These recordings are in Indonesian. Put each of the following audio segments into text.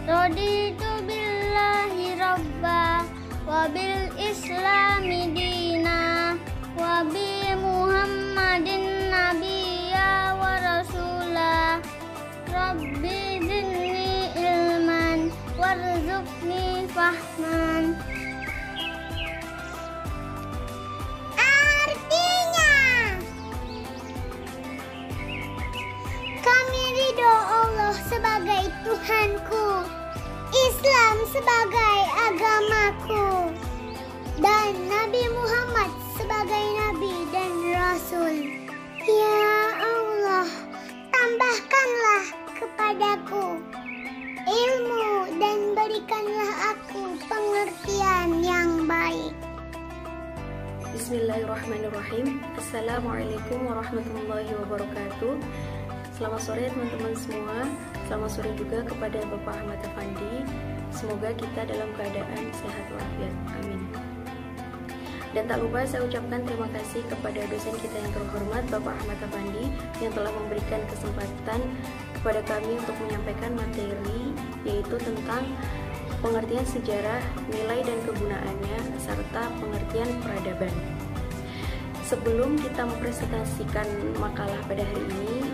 Raditu billahi rabba wa bil islami dina wa bi Muhammadin nabiyya wa rasula. Rabbi zidni ilman warzuqni fahman. Artinya, kami ridho Allah sebagai Tuhanku, Islam sebagai agamaku, dan Nabi Muhammad sebagai Nabi dan Rasul. Ya Allah, tambahkanlah kepadaku ilmu dan berikanlah aku pengertian yang baik. Bismillahirrahmanirrahim. Assalamualaikum warahmatullahi wabarakatuh. Selamat sore teman-teman semua. Selamat sore juga kepada Bapak Ahmad Effendi. Semoga kita dalam keadaan sehat walafiat. Amin. Dan tak lupa saya ucapkan terima kasih kepada dosen kita yang terhormat Bapak Ahmad Effendi yang telah memberikan kesempatan kepada kami untuk menyampaikan materi, yaitu tentang pengertian sejarah, nilai dan kegunaannya, serta pengertian peradaban. Sebelum kita mempresentasikan makalah pada hari ini,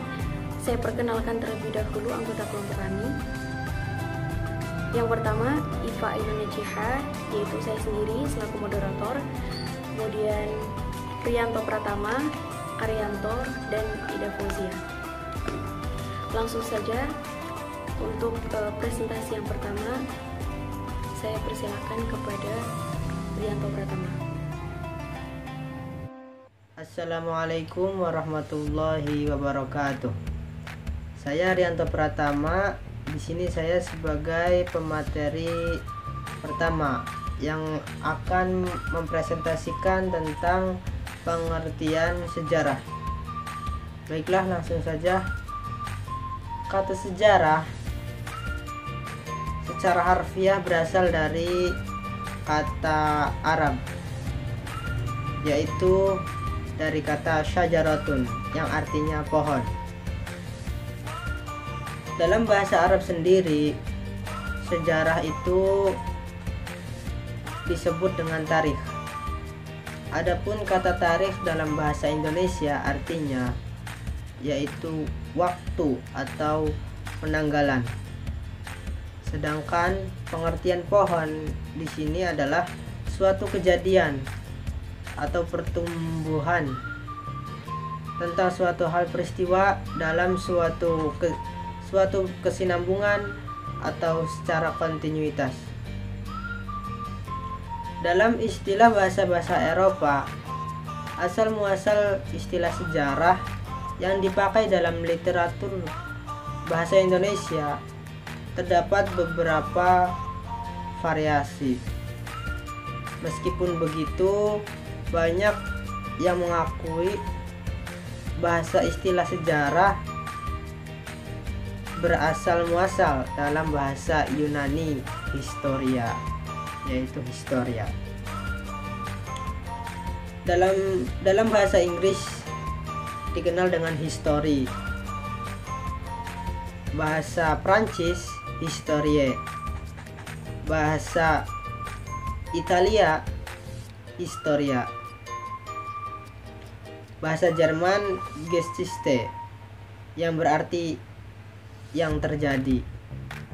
saya perkenalkan terlebih dahulu anggota kelompok kami. Yang pertama, Iva Ainun-Najihah, yaitu saya sendiri selaku moderator. Kemudian Priyanto Pratama, Arianto, dan Ida Fauzia. Langsung saja untuk presentasi yang pertama, saya persilakan kepada Priyanto Pratama. Assalamualaikum warahmatullahi wabarakatuh. Saya Arianto Pratama. Di sini saya sebagai pemateri pertama yang akan mempresentasikan tentang pengertian sejarah. Baiklah, langsung saja. Kata sejarah secara harfiah berasal dari kata Arab, yaitu dari kata syajaratun yang artinya pohon. Dalam bahasa Arab sendiri, sejarah itu disebut dengan tarikh. Adapun kata tarikh dalam bahasa Indonesia artinya yaitu waktu atau penanggalan. Sedangkan pengertian pohon di sini adalah suatu kejadian atau pertumbuhan tentang suatu hal peristiwa dalam suatu kesinambungan atau secara kontinuitas. Dalam istilah bahasa-bahasa Eropa, asal muasal istilah sejarah yang dipakai dalam literatur bahasa Indonesia terdapat beberapa variasi. Meskipun begitu, banyak yang mengakui bahasa istilah sejarah berasal muasal dalam bahasa Yunani historia, yaitu historia. Dalam bahasa Inggris dikenal dengan history, bahasa Prancis historie, bahasa Italia historia, bahasa Jerman Geschichte yang berarti yang terjadi,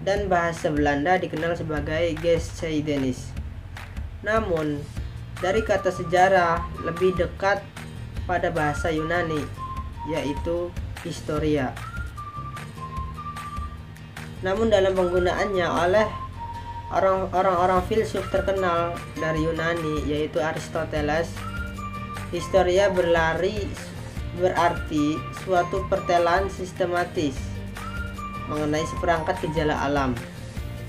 dan bahasa Belanda dikenal sebagai Geschiedenis. Namun, dari kata sejarah lebih dekat pada bahasa Yunani, yaitu historia. Namun dalam penggunaannya oleh orang-orang filsuf terkenal dari Yunani, yaitu Aristoteles, historia berarti suatu pertelaan sistematis mengenai seperangkat gejala alam,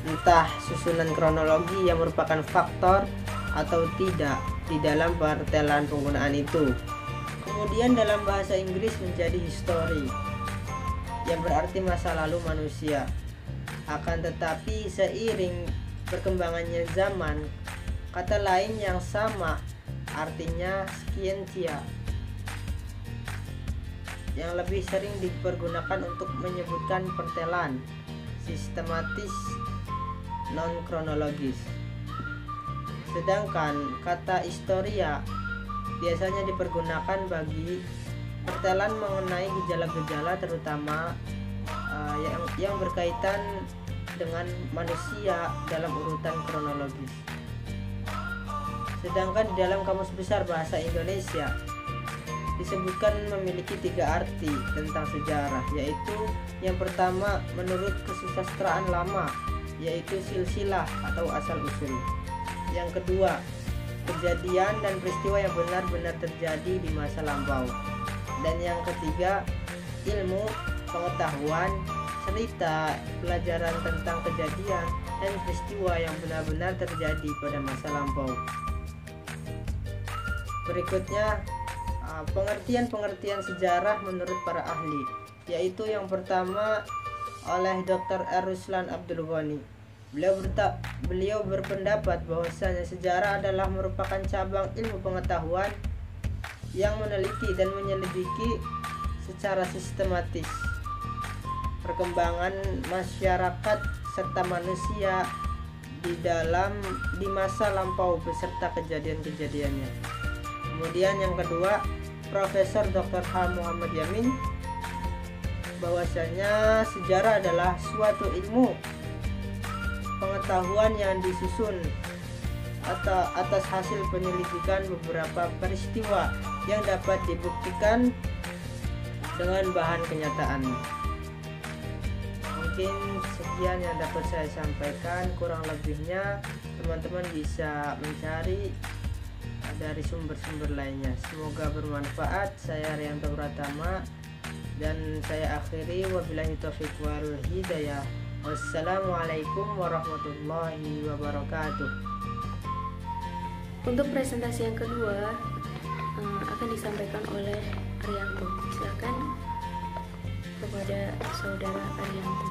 entah susunan kronologi yang merupakan faktor atau tidak di dalam pertelaan penggunaan itu. Kemudian dalam bahasa Inggris menjadi history, yang berarti masa lalu manusia. Akan tetapi seiring perkembangannya zaman, kata lain yang sama artinya scientia, yang lebih sering dipergunakan untuk menyebutkan pertelaan sistematis non-kronologis. Sedangkan kata historia biasanya dipergunakan bagi pertelan mengenai gejala-gejala terutama yang berkaitan dengan manusia dalam urutan kronologis. Sedangkan di dalam Kamus Besar Bahasa Indonesia disebutkan memiliki 3 arti tentang sejarah, yaitu yang pertama menurut kesusastraan lama, yaitu silsilah atau asal-usul. Yang kedua, kejadian dan peristiwa yang benar-benar terjadi di masa lampau. Dan yang ketiga, ilmu, pengetahuan, cerita, pelajaran tentang kejadian dan peristiwa yang benar-benar terjadi pada masa lampau. Berikutnya, pengertian-pengertian sejarah menurut para ahli, yaitu yang pertama oleh Dr. R. Ruslan Abdul Ghani. Beliau berpendapat bahwasanya sejarah adalah merupakan cabang ilmu pengetahuan yang meneliti dan menyelidiki secara sistematis perkembangan masyarakat serta manusia di masa lampau beserta kejadian-kejadiannya. Kemudian yang kedua, Profesor Dr. H. Muhammad Yamin, bahwasanya sejarah adalah suatu ilmu pengetahuan yang disusun atau atas hasil penyelidikan beberapa peristiwa yang dapat dibuktikan dengan bahan kenyataan. Mungkin sekian yang dapat saya sampaikan, kurang lebihnya teman-teman bisa mencari dari sumber-sumber lainnya. Semoga bermanfaat. Saya Rianto Pratama dan saya akhiri, wabillahi taufiq wal hidayah. Wassalamualaikum warahmatullahi wabarakatuh. Untuk presentasi yang kedua akan disampaikan oleh Arianto. Silakan kepada saudara Arianto.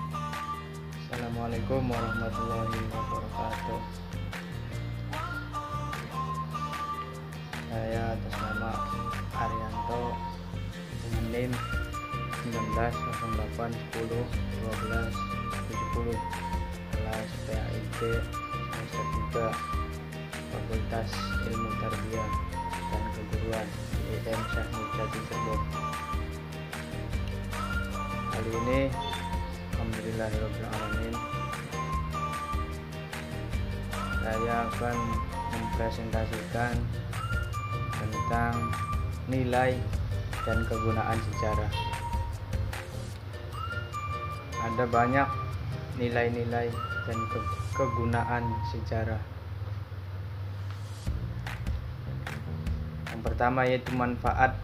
Assalamualaikum warahmatullahi wabarakatuh. Saya atas nama Arianto dengan NIM 1908101270 kelas PAIB semester 3 Fakultas Ilmu Tarbiyah dan Keguruan di ITM Syekh Mujadi Cirebon. Kali ini alhamdulillahirobbilalamin saya akan mempresentasikan tentang nilai dan kegunaan sejarah. Ada banyak nilai-nilai dan kegunaan sejarah. Yang pertama yaitu manfaat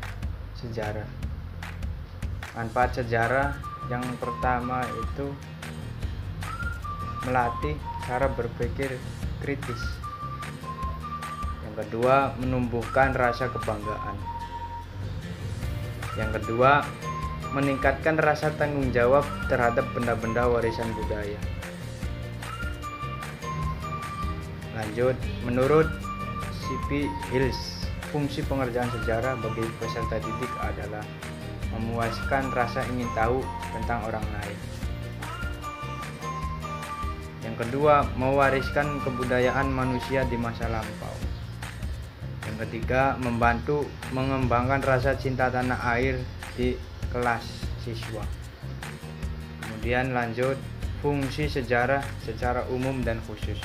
sejarah. Manfaat sejarah yang pertama itu melatih cara berpikir kritis. Yang kedua, menumbuhkan rasa kebanggaan. Yang kedua, meningkatkan rasa tanggung jawab terhadap benda-benda warisan budaya. Lanjut, menurut C.P. Hills, fungsi pengerjaan sejarah bagi peserta didik adalah memuaskan rasa ingin tahu tentang orang lain. Yang kedua, mewariskan kebudayaan manusia di masa lampau. Yang ketiga, membantu mengembangkan rasa cinta tanah air di kelas siswa. Kemudian lanjut, fungsi sejarah secara umum dan khusus.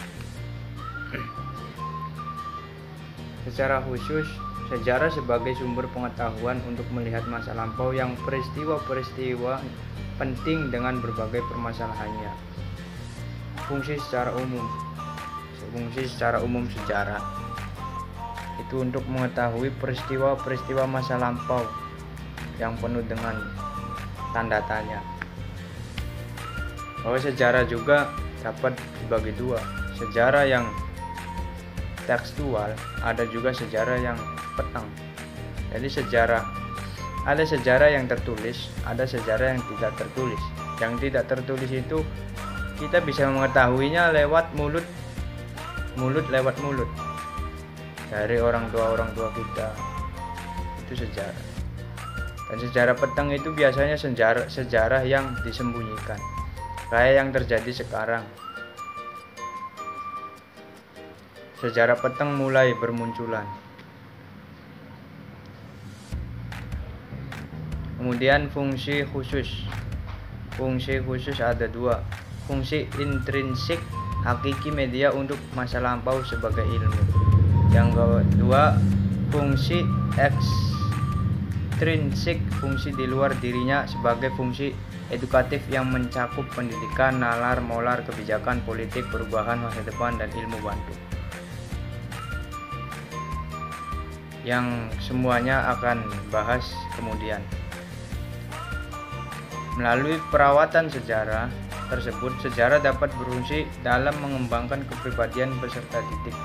Secara khusus, sejarah sebagai sumber pengetahuan untuk melihat masa lampau yang peristiwa-peristiwa penting dengan berbagai permasalahannya. Fungsi secara umum sejarah itu untuk mengetahui peristiwa-peristiwa masa lampau yang penuh dengan tanda tanya. Bahwa sejarah juga dapat dibagi dua, sejarah yang tekstual, ada juga sejarah yang petang. Jadi ada sejarah yang tertulis, ada sejarah yang tidak tertulis. Yang tidak tertulis itu kita bisa mengetahuinya lewat mulut lewat mulut dari orang tua kita. Itu sejarah. Dan sejarah petang itu biasanya sejarah yang disembunyikan, kayak yang terjadi sekarang. sejarah peteng mulai bermunculan. Kemudian fungsi khusus. Fungsi khusus ada dua. Fungsi intrinsik, hakiki media untuk masa lampau sebagai ilmu. Yang kedua, fungsi ekstrinsik, fungsi di luar dirinya sebagai fungsi edukatif yang mencakup pendidikan, nalar, moral, kebijakan, politik, perubahan masa depan, dan ilmu bantu. Yang semuanya akan bahas kemudian. Melalui perawatan sejarah tersebut, sejarah dapat berfungsi dalam mengembangkan kepribadian peserta didik.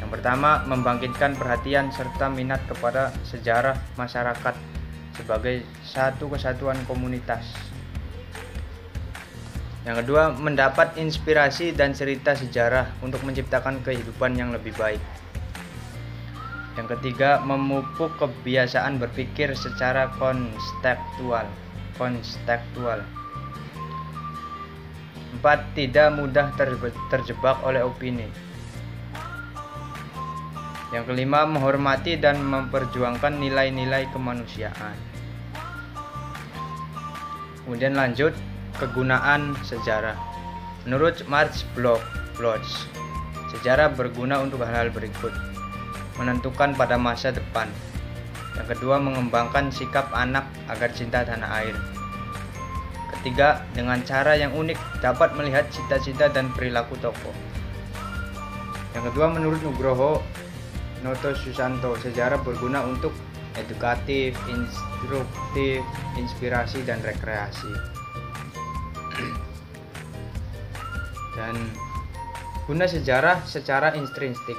Yang pertama, membangkitkan perhatian serta minat kepada sejarah masyarakat sebagai satu kesatuan komunitas. Yang kedua, mendapat inspirasi dan cerita sejarah untuk menciptakan kehidupan yang lebih baik. Yang ketiga, memupuk kebiasaan berpikir secara konstekstual. 4. Tidak mudah terjebak oleh opini. Yang kelima, menghormati dan memperjuangkan nilai-nilai kemanusiaan. Kemudian lanjut, kegunaan sejarah. Menurut Marx Bloch, sejarah berguna untuk hal-hal berikut. Menentukan pada masa depan. Yang kedua, mengembangkan sikap anak agar cinta tanah air. Ketiga, dengan cara yang unik dapat melihat cita-cita dan perilaku tokoh. Yang kedua, menurut Nugroho Noto Susanto, sejarah berguna untuk edukatif, instruktif, inspirasi, dan rekreasi. Dan guna sejarah secara intrinsik.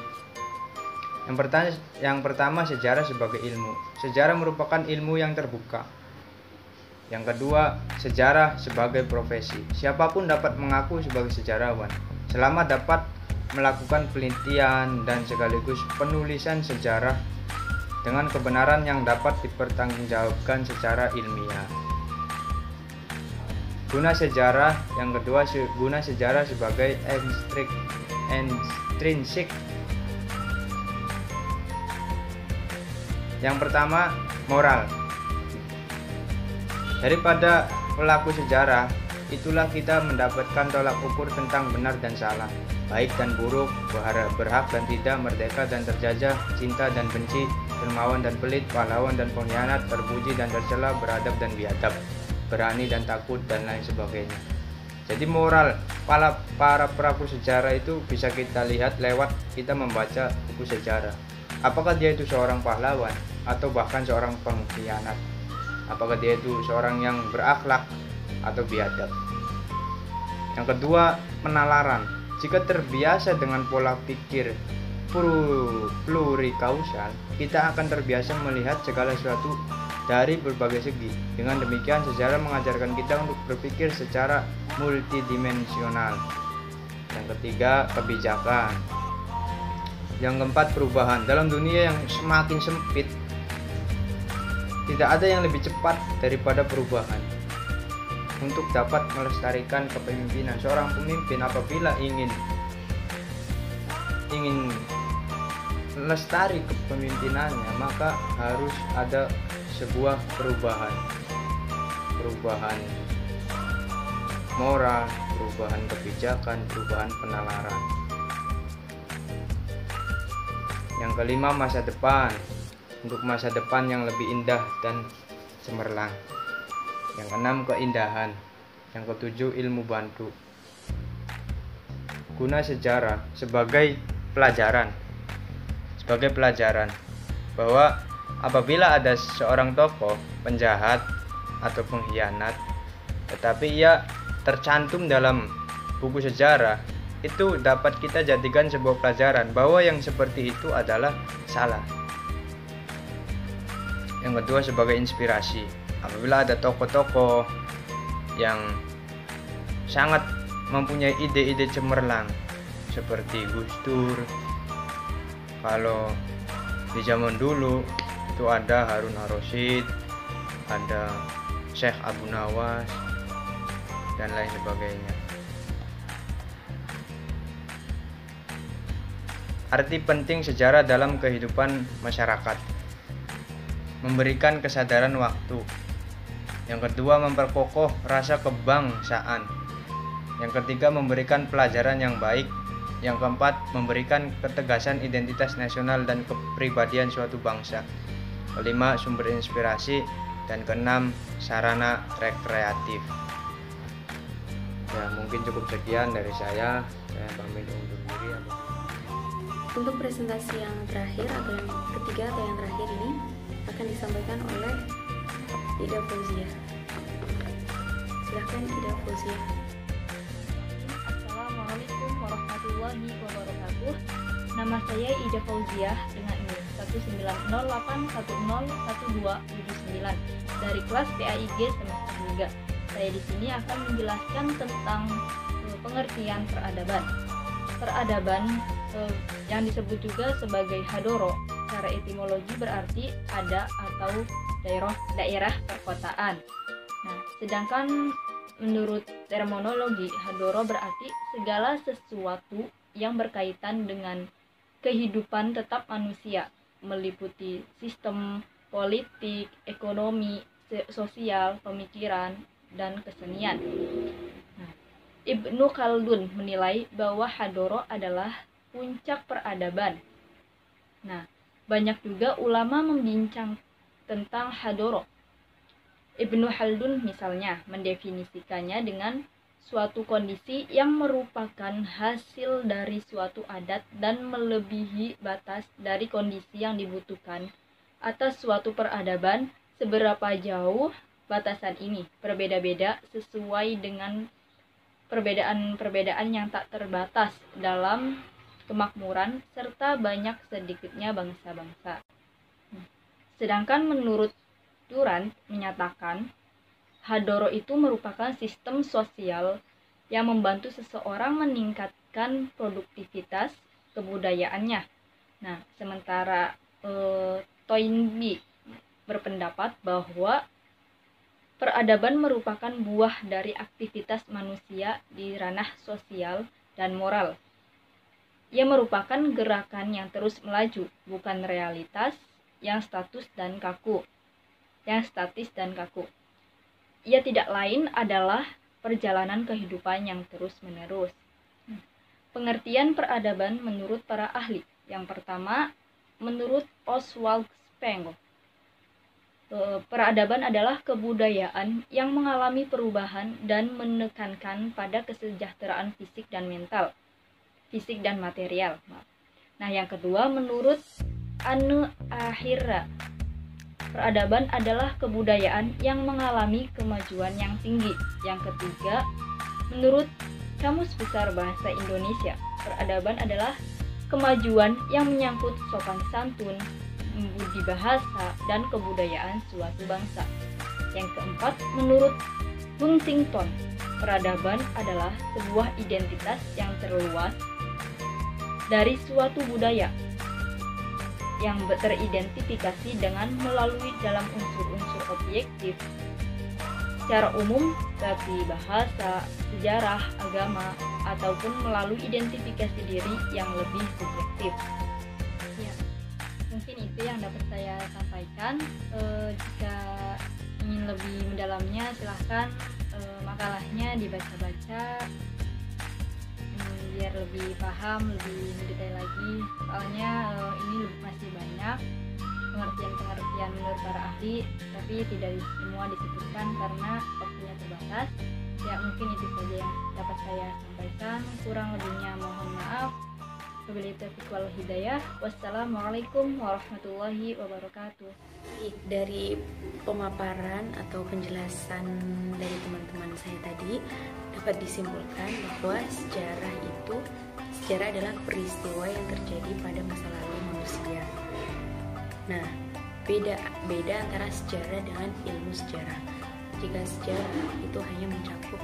Yang pertama, sejarah sebagai ilmu. Sejarah merupakan ilmu yang terbuka. Yang kedua, sejarah sebagai profesi. Siapapun dapat mengaku sebagai sejarawan, selama dapat melakukan penelitian dan sekaligus penulisan sejarah dengan kebenaran yang dapat dipertanggungjawabkan secara ilmiah. Guna sejarah yang kedua, guna sejarah sebagai intrinsik. Yang pertama, moral. Daripada pelaku sejarah, itulah kita mendapatkan tolak ukur tentang benar dan salah, baik dan buruk, berhak dan tidak, merdeka dan terjajah, cinta dan benci, dermawan dan pelit, pahlawan dan pengkhianat, terpuji dan tercela, beradab dan biadab, berani dan takut, dan lain sebagainya. Jadi moral para pelaku sejarah itu bisa kita lihat lewat kita membaca buku sejarah. Apakah dia itu seorang pahlawan atau bahkan seorang pengkhianat? Apakah dia itu seorang yang berakhlak atau biadab? Yang kedua, penalaran. Jika terbiasa dengan pola pikir plurikausal, kita akan terbiasa melihat segala sesuatu dari berbagai segi. Dengan demikian, sejarah mengajarkan kita untuk berpikir secara multidimensional. Yang ketiga, kebijakan. Yang keempat, perubahan. Dalam dunia yang semakin sempit, tidak ada yang lebih cepat daripada perubahan. Untuk dapat melestarikan kepemimpinan, seorang pemimpin apabila ingin lestari kepemimpinannya, maka harus ada sebuah perubahan moral, perubahan kebijakan, perubahan penalaran. Yang kelima, masa depan. Untuk masa depan yang lebih indah dan cemerlang. Yang keenam, keindahan. Yang ketujuh, ilmu bantu. Guna sejarah sebagai pelajaran bahwa apabila ada seorang tokoh penjahat atau pengkhianat, tetapi ia tercantum dalam buku sejarah, itu dapat kita jadikan sebuah pelajaran bahwa yang seperti itu adalah salah. Yang kedua, sebagai inspirasi. Apabila ada tokoh-tokoh yang sangat mempunyai ide-ide cemerlang seperti Gus Dur, kalau di zaman dulu itu ada Harun Ar-Rasyid, ada Syekh Abu Nawas, dan lain sebagainya. arti penting sejarah dalam kehidupan masyarakat. Memberikan kesadaran waktu. Yang kedua, memperkokoh rasa kebangsaan. Yang ketiga, memberikan pelajaran yang baik. Yang keempat, memberikan ketegasan identitas nasional dan kepribadian suatu bangsa. Kelima, sumber inspirasi. Dan keenam, sarana rekreatif. Ya, mungkin cukup sekian dari saya. Saya pamit undur diri. Untuk presentasi yang terakhir atau yang ketiga atau yang terakhir ini akan disampaikan oleh Ida Fauzia. Silahkan Ida Fauzia. Assalamualaikum warahmatullahi wabarakatuh. Nama saya Ida Fauzia dengan NIM 19081012779 dari kelas PAIG semester 3. Saya di sini akan menjelaskan tentang pengertian peradaban. Peradaban yang disebut juga sebagai hadoro, secara etimologi berarti ada atau daerah perkotaan. Nah, sedangkan menurut terminologi, hadoro berarti segala sesuatu yang berkaitan dengan kehidupan tetap manusia, meliputi sistem politik, ekonomi, sosial, pemikiran, dan kesenian. Nah, Ibnu Khaldun menilai bahwa hadoro adalah puncak peradaban. Nah, banyak juga ulama membincang tentang hadoro. Ibnu Khaldun misalnya mendefinisikannya dengan suatu kondisi yang merupakan hasil dari suatu adat dan melebihi batas dari kondisi yang dibutuhkan atas suatu peradaban. Seberapa jauh batasan ini berbeda-beda sesuai dengan perbedaan-perbedaan yang tak terbatas dalam kemakmuran serta banyak sedikitnya bangsa-bangsa. Sedangkan menurut Durant menyatakan hadoro itu merupakan sistem sosial yang membantu seseorang meningkatkan produktivitas kebudayaannya. Nah, sementara Toynbee berpendapat bahwa peradaban merupakan buah dari aktivitas manusia di ranah sosial dan moral. Ia merupakan gerakan yang terus melaju, bukan realitas yang statis dan kaku. Ia tidak lain adalah perjalanan kehidupan yang terus-menerus. Pengertian peradaban menurut para ahli. Yang pertama, menurut Oswald Spengler, peradaban adalah kebudayaan yang mengalami perubahan dan menekankan pada kesejahteraan fisik dan material. Nah, yang kedua, menurut Anne Ahira, peradaban adalah kebudayaan yang mengalami kemajuan yang tinggi. Yang ketiga, menurut Kamus Besar Bahasa Indonesia, peradaban adalah kemajuan yang menyangkut sopan santun, budi bahasa, dan kebudayaan suatu bangsa. Yang keempat, menurut Huntington, peradaban adalah sebuah identitas yang terluas dari suatu budaya yang teridentifikasi dengan melalui dalam unsur-unsur objektif secara umum seperti bahasa, sejarah, agama, ataupun melalui identifikasi diri yang lebih subjektif. Ya, mungkin itu yang dapat saya sampaikan. Jika ingin lebih mendalamnya, silahkan makalahnya dibaca-baca biar lebih paham, lebih mendetail lagi. Soalnya ini masih banyak pengertian-pengertian menurut para ahli, tapi tidak semua disebutkan karena waktunya terbatas. Ya, mungkin itu saja yang dapat saya sampaikan. Kurang lebihnya mohon maaf. Wabillahi taufiq wal hidayah. Wassalamualaikum warahmatullahi wabarakatuh. Dari pemaparan atau penjelasan dari teman-teman saya tadi dapat disimpulkan bahwa sejarah adalah peristiwa yang terjadi pada masa lalu manusia. Nah, beda antara sejarah dengan ilmu sejarah. Jika sejarah itu hanya mencakup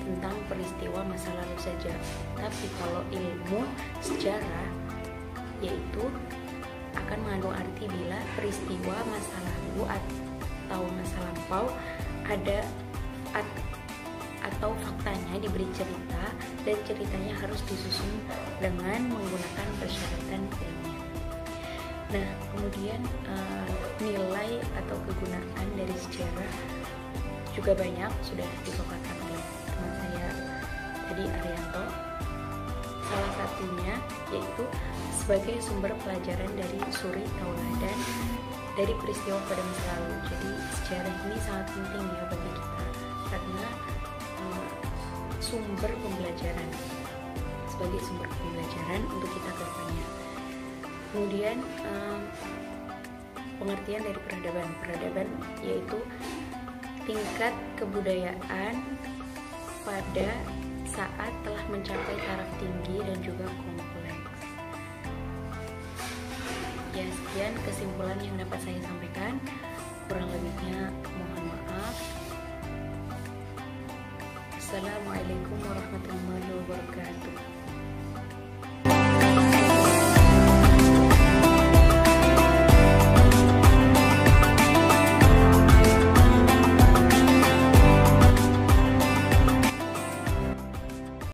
tentang peristiwa masa lalu saja, tapi kalau ilmu sejarah yaitu akan mengandung arti bila peristiwa masa lalu atau masa lampau ada atau faktanya diberi cerita dan ceritanya harus disusun dengan menggunakan persyaratan ilmiah. Nah, kemudian nilai atau kegunaan dari sejarah juga banyak sudah dipaparkan oleh teman saya tadi, Arianto. Salah satunya yaitu sebagai sumber pelajaran dari suri tauladan dari peristiwa pada masa lalu. Jadi sejarah ini sangat penting ya bagi kita karena sumber pembelajaran, sebagai sumber pembelajaran untuk kita ke depannya. Kemudian pengertian dari peradaban yaitu tingkat kebudayaan pada saat telah mencapai taraf tinggi dan juga kompleks. Ya, sekian kesimpulan yang dapat saya sampaikan. Kurang lebihnya mohon maaf. Assalamualaikum warahmatullahi wabarakatuh.